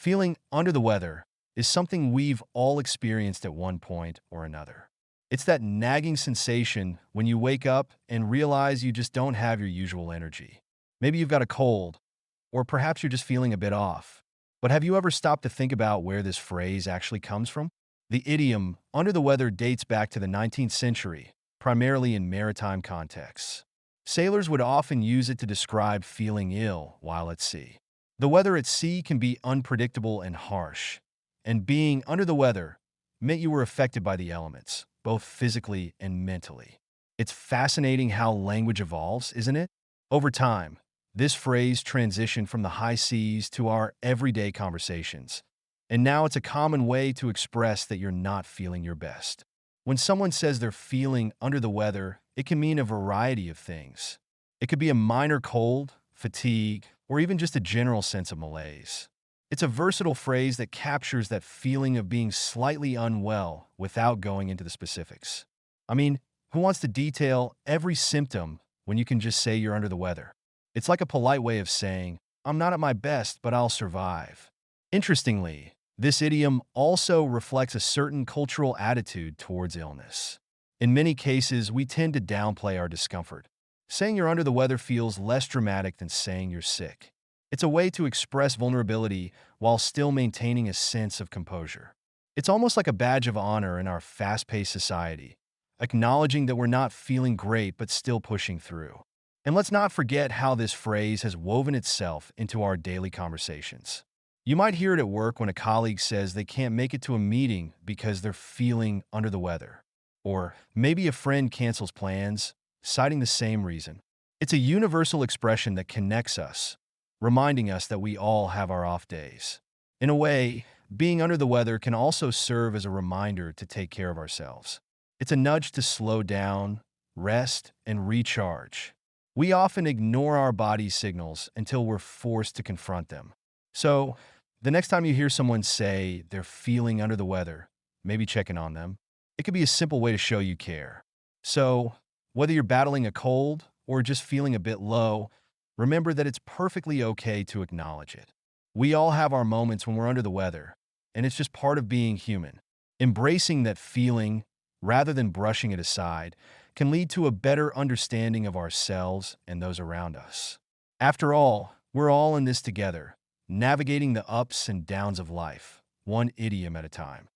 Feeling under the weather is something we've all experienced at one point or another. It's that nagging sensation when you wake up and realize you just don't have your usual energy. Maybe you've got a cold, or perhaps you're just feeling a bit off. But have you ever stopped to think about where this phrase actually comes from? The idiom, under the weather, dates back to the 19th century, primarily in maritime contexts. Sailors would often use it to describe feeling ill while at sea. The weather at sea can be unpredictable and harsh, and being under the weather meant you were affected by the elements, both physically and mentally. It's fascinating how language evolves, isn't it? Over time, this phrase transitioned from the high seas to our everyday conversations, and now it's a common way to express that you're not feeling your best. When someone says they're feeling under the weather, it can mean a variety of things. It could be a minor cold, fatigue, or even just a general sense of malaise. It's a versatile phrase that captures that feeling of being slightly unwell without going into the specifics. I mean, who wants to detail every symptom when you can just say you're under the weather? It's like a polite way of saying, I'm not at my best, but I'll survive. Interestingly, this idiom also reflects a certain cultural attitude towards illness. In many cases, we tend to downplay our discomfort. Saying you're under the weather feels less dramatic than saying you're sick. It's a way to express vulnerability while still maintaining a sense of composure. It's almost like a badge of honor in our fast-paced society, acknowledging that we're not feeling great but still pushing through. And let's not forget how this phrase has woven itself into our daily conversations. You might hear it at work when a colleague says they can't make it to a meeting because they're feeling under the weather. Or maybe a friend cancels plans, citing the same reason. It's a universal expression that connects us, reminding us that we all have our off days. In a way, being under the weather can also serve as a reminder to take care of ourselves. It's a nudge to slow down, rest, and recharge. We often ignore our body's signals until we're forced to confront them. So, the next time you hear someone say they're feeling under the weather, maybe check in on them. It could be a simple way to show you care. So, whether you're battling a cold or just feeling a bit low, remember that it's perfectly okay to acknowledge it. We all have our moments when we're under the weather, and it's just part of being human. Embracing that feeling, rather than brushing it aside, can lead to a better understanding of ourselves and those around us. After all, we're all in this together, navigating the ups and downs of life, one idiom at a time.